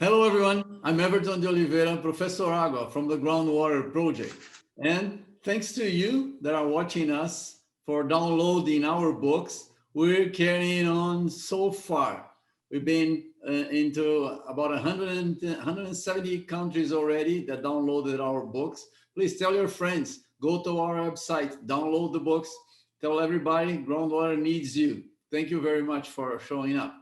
Hello, everyone. I'm Everton de Oliveira, Professor Agua from the Groundwater project. And thanks to you that are watching us for downloading our books, we're carrying on so far. We've been into about 170 countries already that downloaded our books. Please tell your friends, go to our website, download the books, tell everybody Groundwater needs you. Thank you very much for showing up.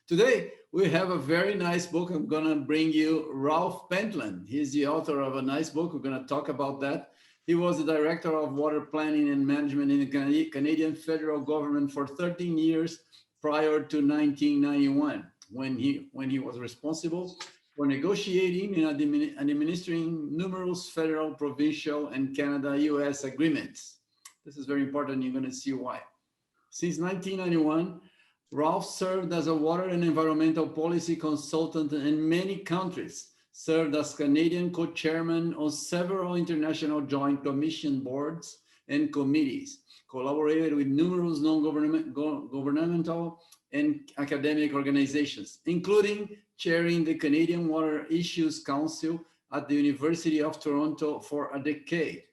Today, we have a very nice book. I'm going to bring you Ralph Pentland. He's the author of a nice book. We're going to talk about that. He was the director of water planning and management in the Canadian federal government for 13 years prior to 1991, when he was responsible for negotiating and administering numerous federal, provincial, and Canada-US agreements. This is very important. You're going to see why. Since 1991, Ralph served as a water and environmental policy consultant in many countries, served as Canadian co-chairman on several international joint commission boards and committees, collaborated with numerous non-governmental and academic organizations, including chairing the Canadian Water Issues Council at the University of Toronto for a decade,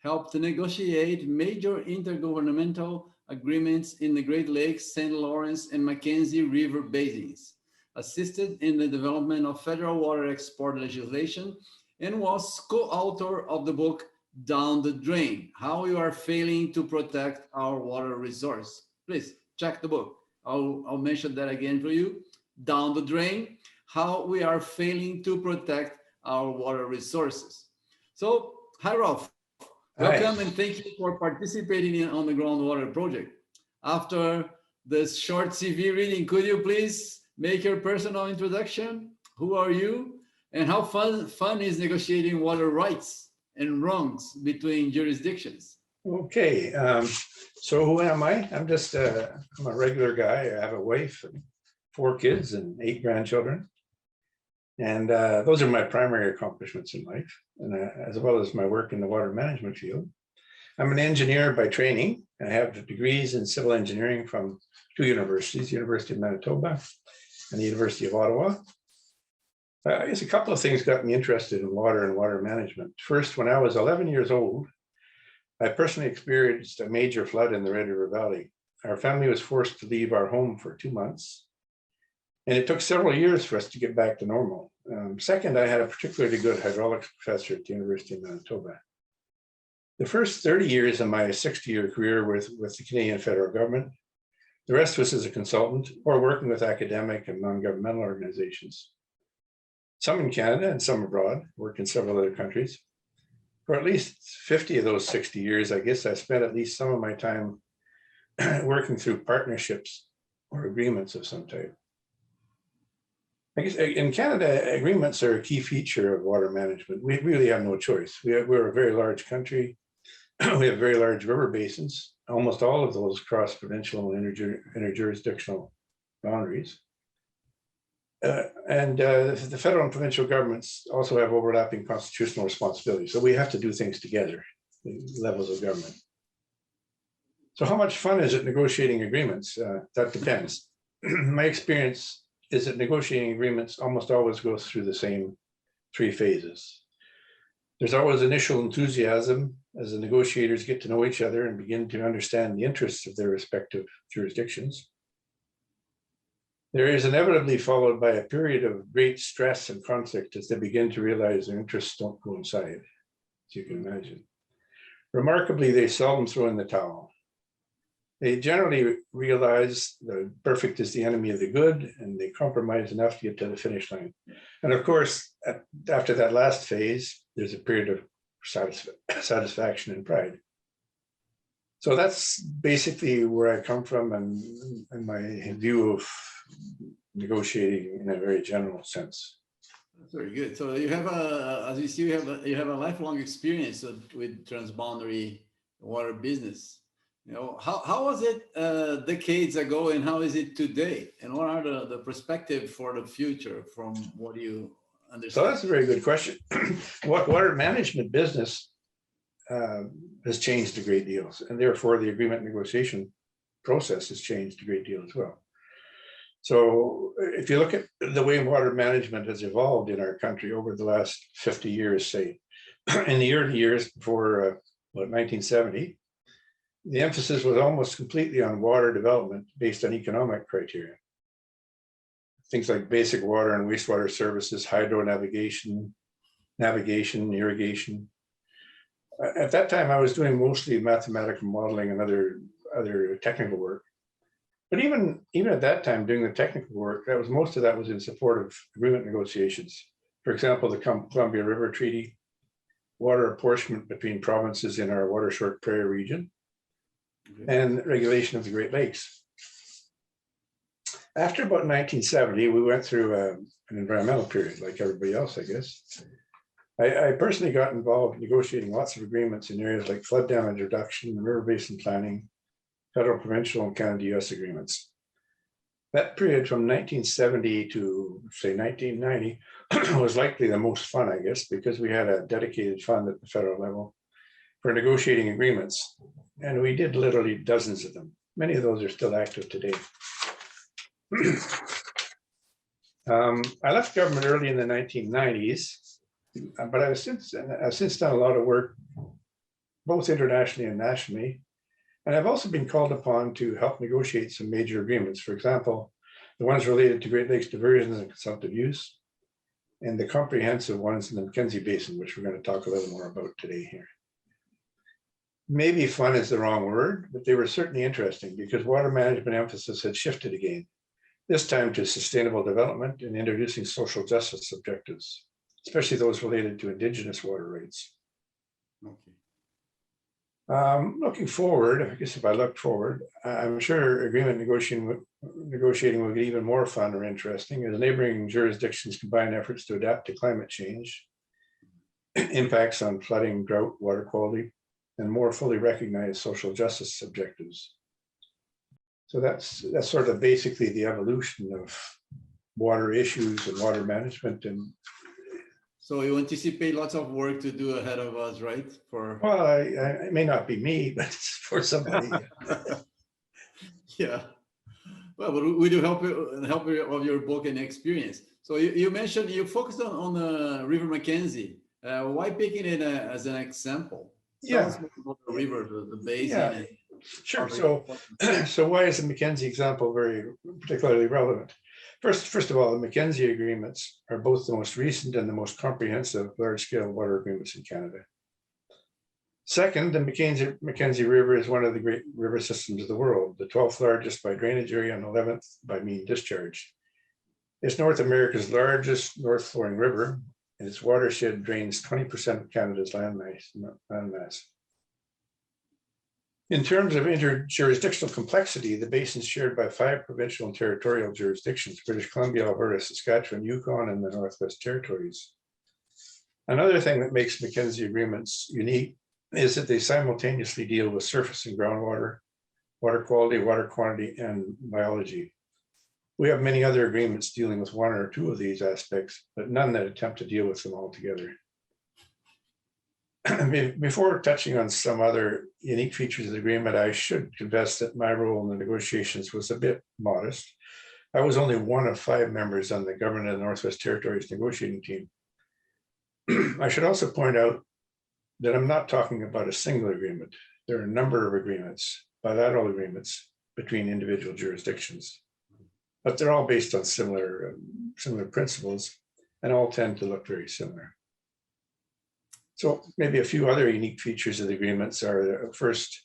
helped negotiate major intergovernmental agreements in the Great Lakes, St. Lawrence, and Mackenzie River basins, assisted in the development of federal water export legislation, and was co-author of the book Down the Drain, How We Are Failing to Protect Our Water Resource. Please check the book. I'll mention that again for you. Down the Drain, How We Are Failing to Protect Our Water Resources. So, hi, Ralph. Welcome and thank you for participating on the Groundwater project. After this short CV reading, could you please make your personal introduction? Who are you? And how fun is negotiating water rights and wrongs between jurisdictions? Okay, so who am I? I'm a regular guy. I have a wife and 4 kids and 8 grandchildren. And those are my primary accomplishments in life, and as well as my work in the water management field. I'm an engineer by training. I have degrees in civil engineering from 2 universities, the University of Manitoba and the University of Ottawa. I guess a couple of things got me interested in water and water management. First, when I was 11 years old, I personally experienced a major flood in the Red River Valley. Our family was forced to leave our home for 2 months. And it took several years for us to get back to normal. Second, I had a particularly good hydraulics professor at the University of Manitoba. The first 30 years of my 60-year career with the Canadian federal government, the rest was as a consultant or working with academic and non-governmental organizations. Some in Canada and some abroad, worked in several other countries. For at least 50 of those 60 years, I guess I spent at least some of my time working through partnerships or agreements of some type. I guess in Canada, agreements are a key feature of water management. We really have no choice. We're a very large country. We have very large river basins. Almost all of those cross provincial and interjurisdictional boundaries. The federal and provincial governments also have overlapping constitutional responsibilities. So we have to do things together, the levels of government. So how much fun is it negotiating agreements? That depends. My experience is that negotiating agreements almost always goes through the same 3 phases. There's always initial enthusiasm as the negotiators get to know each other and begin to understand the interests of their respective jurisdictions. There is inevitably followed by a period of great stress and conflict as they begin to realize their interests don't coincide, as you can imagine. Remarkably, they seldom throw in the towel. They generally realize the perfect is the enemy of the good, and they compromise enough to get to the finish line. And of course, after that last phase, there's a period of satisfaction and pride. So that's basically where I come from and my view of negotiating in a very general sense. That's very good. So you have as you see, you have a lifelong experience with transboundary water business. You know, how was it decades ago and how is it today? And what are the perspective for the future from what you understand? So that's a very good question. Water management business has changed a great deal, and therefore the agreement negotiation process has changed a great deal as well. So if you look at the way water management has evolved in our country over the last 50 years, say, in the early years before 1970, the emphasis was almost completely on water development based on economic criteria. Things like basic water and wastewater services, hydro navigation, irrigation. At that time, I was doing mostly mathematical modeling and other technical work. But even at that time, doing the technical work, most of that was in support of agreement negotiations. For example, the Columbia River Treaty, water apportionment between provinces in our water short prairie region, and regulation of the Great Lakes. After about 1970, we went through an environmental period, like everybody else, I guess. I personally got involved in negotiating lots of agreements in areas like flood damage reduction, river basin planning, federal, provincial, and Canada-US agreements. That period from 1970 to, say, 1990 was likely the most fun, I guess, because we had a dedicated fund at the federal level for negotiating agreements. And we did literally dozens of them. Many of those are still active today. I left government early in the 1990s, but I've since done a lot of work, both internationally and nationally. And I've also been called upon to help negotiate some major agreements. For example, the ones related to Great Lakes diversions and consumptive use, and the comprehensive ones in the Mackenzie Basin, which we're going to talk a little more about today here. Maybe fun is the wrong word, but they were certainly interesting because water management emphasis had shifted again, this time to sustainable development and introducing social justice objectives, especially those related to Indigenous water rights. Okay. Looking forward, I guess if I look forward, I'm sure agreement negotiating will get even more fun or interesting as neighboring jurisdictions combine efforts to adapt to climate change, impacts on flooding, drought, water quality, and more fully recognize social justice objectives. So that's sort of basically the evolution of water issues and water management. And so you anticipate lots of work to do ahead of us, right? Well, it may not be me, but it's for somebody. Yeah. Well, but we do help of your book and experience. So you mentioned you focused on the River Mackenzie. Why picking it as an example? Yeah. About the river, the basin. Yeah. And sure. So why is the Mackenzie example very particularly relevant? First of all, the Mackenzie agreements are both the most recent and the most comprehensive large-scale water agreements in Canada. Second, the Mackenzie River is one of the great river systems of the world, the 12th largest by drainage area and 11th by mean discharge. It's North America's largest north-flowing river, and its watershed drains 20% of Canada's landmass. In terms of interjurisdictional complexity, the basin is shared by 5 provincial and territorial jurisdictions: British Columbia, Alberta, Saskatchewan, Yukon, and the Northwest Territories. Another thing that makes Mackenzie agreements unique is that they simultaneously deal with surface and groundwater, water quality, water quantity, and biology. We have many other agreements dealing with 1 or 2 of these aspects, but none that attempt to deal with them all together. Before touching on some other unique features of the agreement, I should confess that my role in the negotiations was a bit modest. I was only one of 5 members on the Government of the Northwest Territories negotiating team. I should also point out that I'm not talking about a single agreement. There are a number of agreements, bilateral agreements between individual jurisdictions, but they're all based on similar principles and all tend to look very similar. So maybe a few other unique features of the agreements are, first,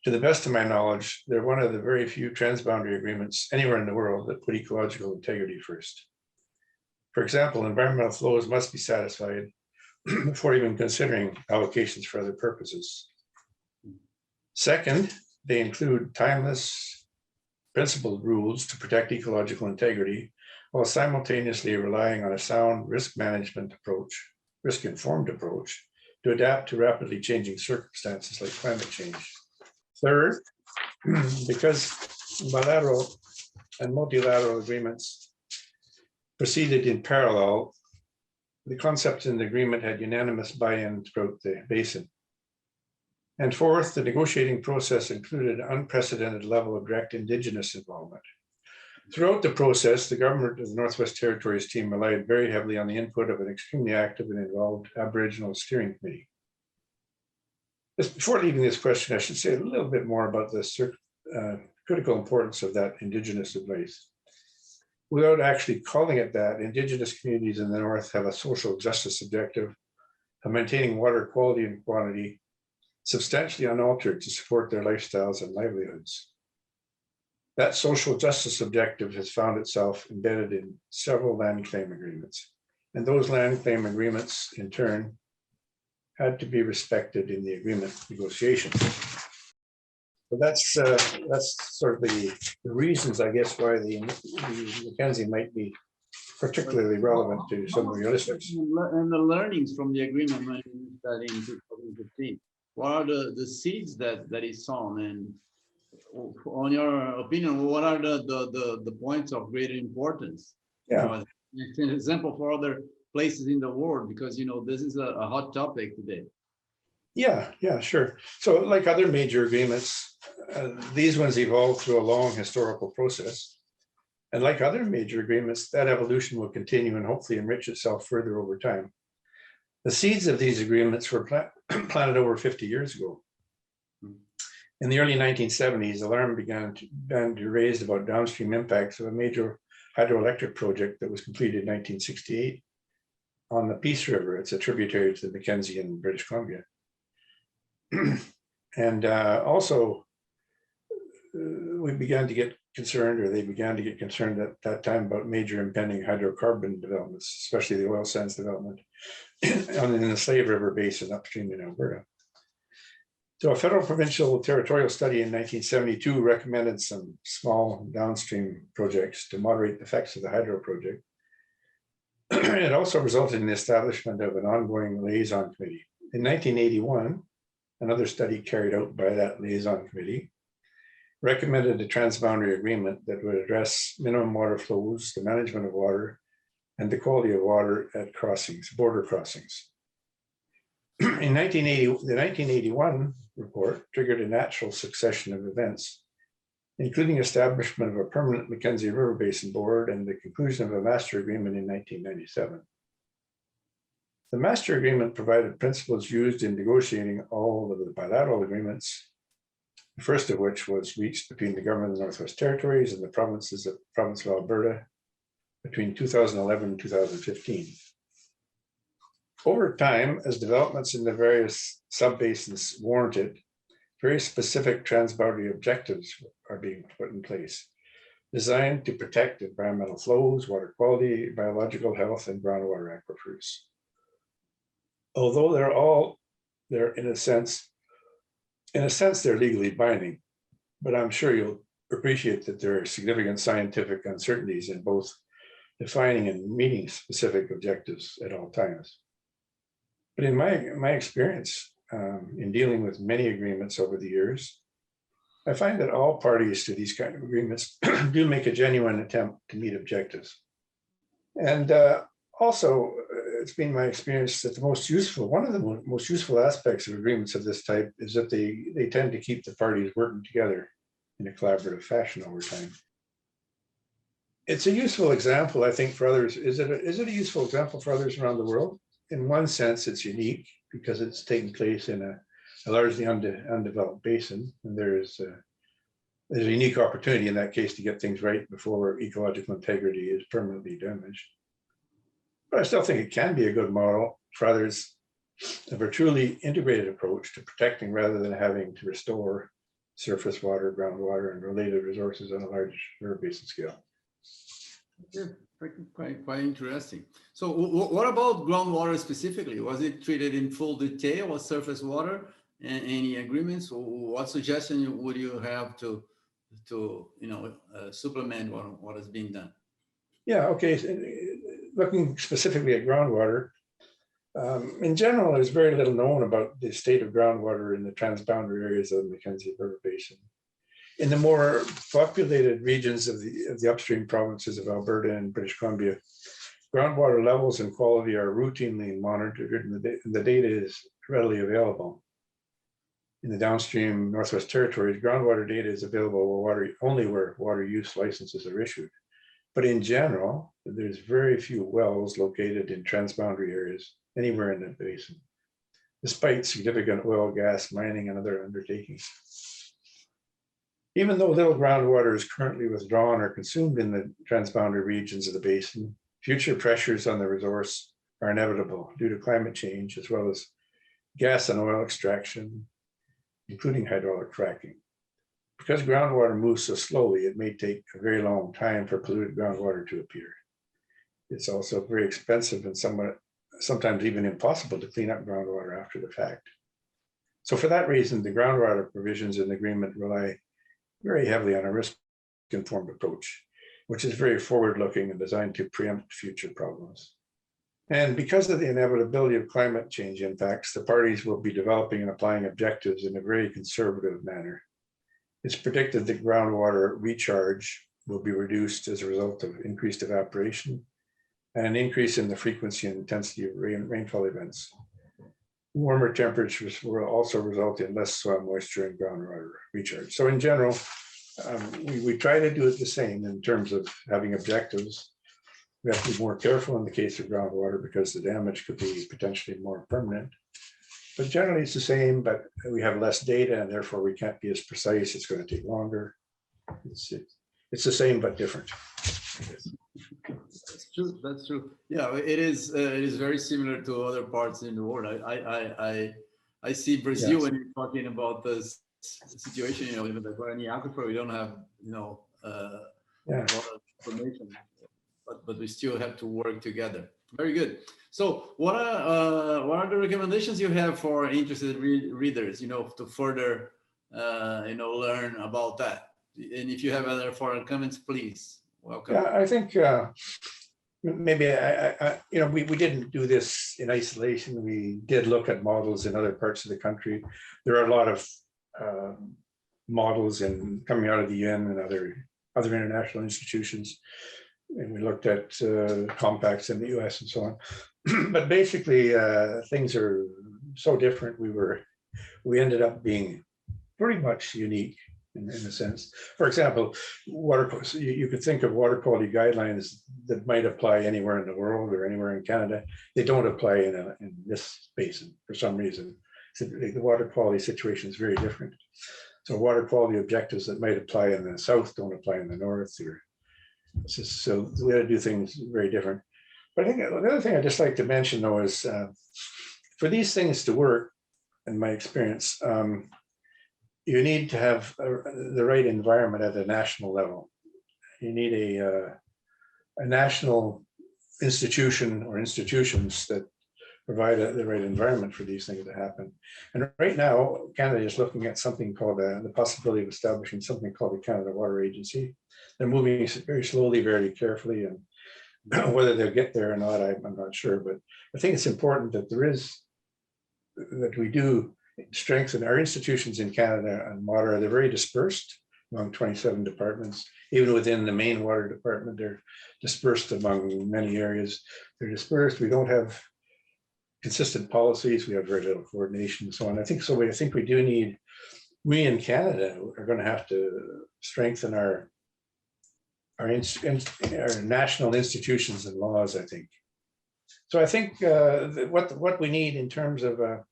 to the best of my knowledge, they're one of the very few transboundary agreements anywhere in the world that put ecological integrity first. For example, environmental flows must be satisfied before even considering allocations for other purposes. Second, they include timeless, principled rules to protect ecological integrity while simultaneously relying on a sound risk-informed approach to adapt to rapidly changing circumstances like climate change. Third, because bilateral and multilateral agreements proceeded in parallel, the concepts in the agreement had unanimous buy-in throughout the basin. And fourth, the negotiating process included an unprecedented level of direct Indigenous involvement. Throughout the process, the government of the Northwest Territories team relied very heavily on the input of an extremely active and involved Aboriginal steering committee. Just before leaving this question, I should say a little bit more about the critical importance of that Indigenous advice. Without actually calling it that, Indigenous communities in the North have a social justice objective of maintaining water quality and quantity substantially unaltered to support their lifestyles and livelihoods. That social justice objective has found itself embedded in several land claim agreements, and those land claim agreements, in turn, had to be respected in the agreement negotiations. So that's sort of the reasons, I guess, why the Mackenzie might be particularly relevant to some of your listeners. And the learnings from the agreement when you studied in 2015. What are the seeds that is sown, and on your opinion, what are the points of greater importance? Yeah. It's an example for other places in the world, because this is a hot topic today. Yeah, sure. So like other major agreements, these ones evolved through a long historical process. And like other major agreements, that evolution will continue and hopefully enrich itself further over time. The seeds of these agreements were planted over 50 years ago. In the early 1970s, alarm began to raise about downstream impacts of a major hydroelectric project that was completed in 1968 on the Peace River. It's a tributary to the Mackenzie in British Columbia. And also, we began to get concerned, or they began to get concerned at that time about major impending hydrocarbon developments, especially the oil sands development in the Slave River Basin upstream in Alberta. So a federal, provincial, territorial study in 1972 recommended some small downstream projects to moderate the effects of the hydro project. It also resulted in the establishment of an ongoing liaison committee. In 1981, another study carried out by that liaison committee recommended a transboundary agreement that would address minimum water flows, the management of water, and the quality of water at crossings, border crossings. In the 1981 report triggered a natural succession of events, including establishment of a permanent Mackenzie River Basin Board and the conclusion of a master agreement in 1997. The master agreement provided principles used in negotiating all of the bilateral agreements, the first of which was reached between the government of the Northwest Territories and the province of Alberta between 2011 and 2015. Over time, as developments in the various subbasins warranted, very specific transboundary objectives are being put in place, designed to protect environmental flows, water quality, biological health, and groundwater aquifers. Although they're in a sense, they're legally binding, but I'm sure you'll appreciate that there are significant scientific uncertainties in both defining and meeting specific objectives at all times. But in my experience, in dealing with many agreements over the years, I find that all parties to these kind of agreements do make a genuine attempt to meet objectives. And also, it's been my experience that one of the most useful aspects of agreements of this type is that they tend to keep the parties working together in a collaborative fashion over time. It's a useful example, I think, for others. Is it a useful example for others around the world? In one sense, it's unique because it's taking place in a largely undeveloped basin, and there's a unique opportunity in that case to get things right before ecological integrity is permanently damaged. But I still think it can be a good model for others of a truly integrated approach to protecting rather than having to restore surface water, groundwater, and related resources on a large river basin scale. Yeah, quite interesting. So what about groundwater specifically? Was it treated in full detail as surface water? And any agreements? Or what suggestion would you have to supplement what has been done? Yeah, okay. Looking specifically at groundwater, in general, there's very little known about the state of groundwater in the transboundary areas of the Mackenzie River Basin. In the more populated regions of the upstream provinces of Alberta and British Columbia, groundwater levels and quality are routinely monitored, and the data is readily available. in the downstream Northwest Territories, groundwater data is available only where water use licenses are issued. But in general, there's very few wells located in transboundary areas anywhere in the basin, despite significant oil, gas, mining, and other undertakings. Even though little groundwater is currently withdrawn or consumed in the transboundary regions of the basin, future pressures on the resource are inevitable due to climate change, as well as gas and oil extraction, including hydraulic fracking. Because groundwater moves so slowly, it may take a very long time for polluted groundwater to appear. It's also very expensive and sometimes even impossible to clean up groundwater after the fact. So for that reason, the groundwater provisions in the agreement rely very heavily on a risk-informed approach, which is very forward-looking and designed to preempt future problems. And because of the inevitability of climate change impacts, the parties will be developing and applying objectives in a very conservative manner. It's predicted that groundwater recharge will be reduced as a result of increased evaporation and an increase in the frequency and intensity of rainfall events. Warmer temperatures will also result in less soil moisture and groundwater recharge. So in general, we try to do it the same in terms of having objectives. We have to be more careful in the case of groundwater because the damage could be potentially more permanent. But generally it's the same, but we have less data and therefore we can't be as precise. It's going to take longer. It's the same, but different. That's true. That's true. Yeah, it is. It is very similar to other parts in the world. I see Brazil, yes, when you're talking about this situation. You know, even the Guarani Aquifer, we don't have a lot of information, but we still have to work together. Very good. So, what are the recommendations you have for interested readers? You know, to further learn about that. And if you have other foreign comments, please. Welcome. Yeah, I think maybe we didn't do this in isolation. We did look at models in other parts of the country. There are a lot of models coming out of the UN and other international institutions, and we looked at compacts in the US and so on. But basically, things are so different. We ended up being pretty much unique. In a sense, for example, you could think of water quality guidelines that might apply anywhere in the world or anywhere in Canada. They don't apply in this basin for some reason. So the water quality situation is very different. So water quality objectives that might apply in the south don't apply in the north. So we had to do things very different. But I think the other thing I'd just like to mention, though, is for these things to work, in my experience, you need to have the right environment at a national level. You need a national institution or institutions that provide the right environment for these things to happen. And right now, Canada is looking at something called the possibility of establishing something called the Canada Water Agency. They're moving very slowly, very carefully, and whether they'll get there or not, I'm not sure. But I think it's important that we do strengthen our institutions in Canada on water. They're very dispersed among 27 departments. Even within the main water department, they're dispersed among many areas. They're dispersed. We don't have consistent policies. We have very little coordination and so on. I think we do need, we in Canada are going to have to strengthen our national institutions and laws, I think. So I think what we need in terms of a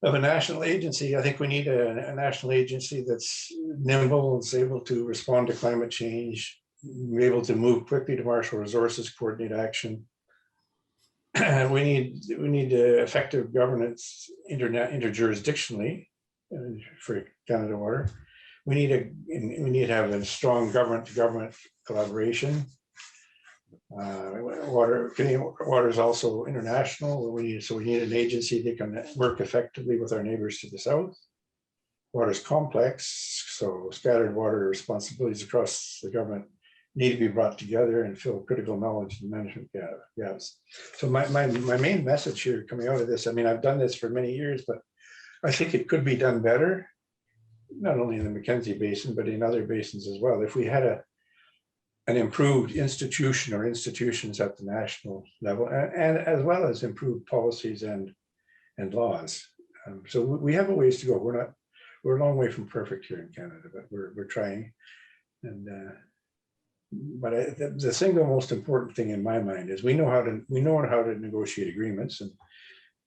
national agency, I think we need a national agency that's nimble, is able to respond to climate change, be able to move quickly to marshal resources, coordinate action. We need effective governance interjurisdictionally for Canada Water. We need to have a strong government-to-government collaboration. Canadian water is also international. So we need an agency that can work effectively with our neighbors to the south. Water is complex, so scattered water responsibilities across the government need to be brought together and fill critical knowledge and management gaps. So my main message here coming out of this, I mean, I've done this for many years, but I think it could be done better, not only in the Mackenzie Basin, but in other basins as well. If we had an improved institution or institutions at the national level, and as well as improved policies and laws. So we have a ways to go. We're a long way from perfect here in Canada, but we're trying. And but the single most important thing in my mind is we know how to negotiate agreements,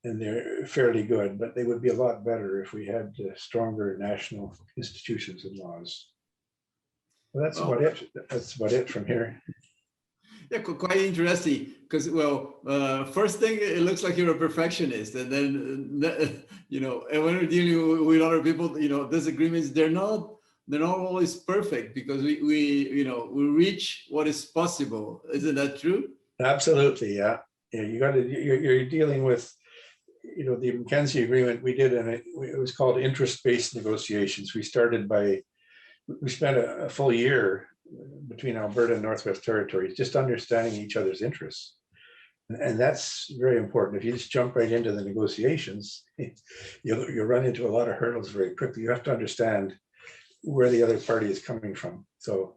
and they're fairly good, but they would be a lot better if we had stronger national institutions and laws. Well, that's about it. That's about it from here. Yeah, quite interesting. Because, well, first thing, it looks like you're a perfectionist, and then you know, and when we're dealing with other people, you know, disagreements, they're not always perfect, because we reach what is possible. Isn't that true? Absolutely, yeah. Yeah, you're dealing with, you know, the Mackenzie agreement we did, and it was called interest-based negotiations. We spent a full year between Alberta and Northwest Territories just understanding each other's interests. And that's very important. If you just jump right into the negotiations, you'll run into a lot of hurdles very quickly. You have to understand where the other party is coming from. So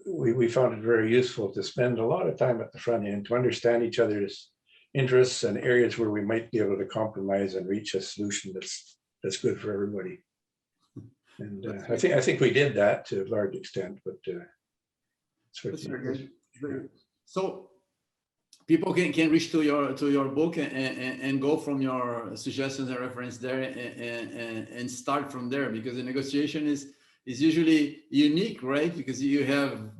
we found it very useful to spend a lot of time at the front end to understand each other's interests and areas where we might be able to compromise and reach a solution that's good for everybody. And I think we did that to a large extent, but that's very good. So people can reach to your book and go from your suggestions and reference there and start from there, because the negotiation is usually unique, right? Because you have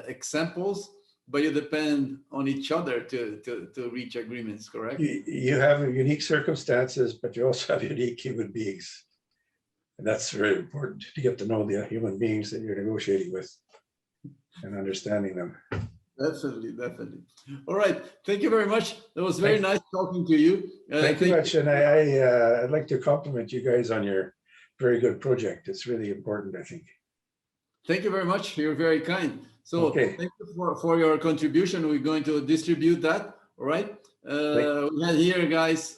examples, but you depend on each other to reach agreements, correct? You have unique circumstances, but you also have unique human beings. And that's very important, to get to know the human beings that you're negotiating with and understanding them. Definitely. All right. Thank you very much. It was very nice talking to you. Thank you much. And I'd like to compliment you guys on your very good project. It's really important, I think. Thank you very much. You're very kind. So thank you for your contribution. We're going to distribute that. All right. We had here, guys,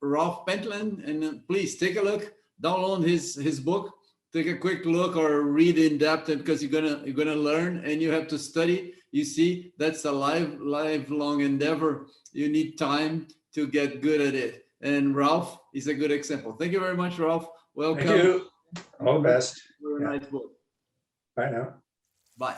Ralph Pentland, and please take a look, download his book, take a quick look or read in depth, because you're gonna learn, and you have to study. You see, that's a lifelong endeavor. You need time to get good at it. And Ralph is a good example. Thank you very much, Ralph. Welcome. Thank you. All the best. Nice book. Bye now. Bye.